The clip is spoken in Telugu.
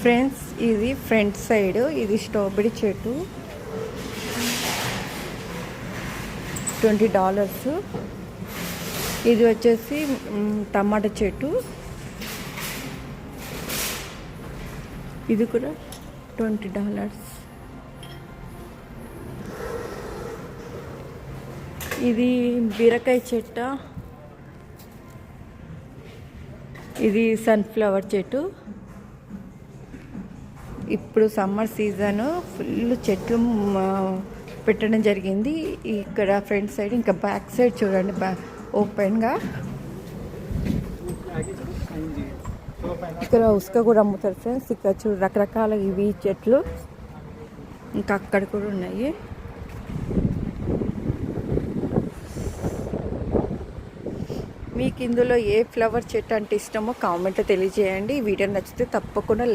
ఫ్రెండ్స్, ఇది ఫ్రంట్ సైడ్, ఇది స్ట్రాబెరీ చెట్టు, $20. ఇది వచ్చేసి టమాటా చెట్టు, ఇది కూడా $20. ఇది బీరకాయ చెట్టు, ఇది సన్ఫ్లవర్ చెట్టు. ఇప్పుడు సమ్మర్ సీజన్, ఫుల్ చెట్లు పెట్టడం జరిగింది. ఇక్కడ ఫ్రంట్ సైడ్, ఇంకా బ్యాక్ సైడ్ చూడండి, ఓపెన్గా. ఇక్కడ ఉసుక కూడా అమ్ముతారు ఫ్రెండ్స్. ఇక్కడ చూడు రకరకాల ఇవి చెట్లు, ఇంకా అక్కడ కూడా ఉన్నాయి. మీకు ఇందులో ఏ ఫ్లవర్ చెట్టు అంటే ఇష్టమో కామెంట్లో తెలియజేయండి. వీడియో నచ్చితే తప్పకుండా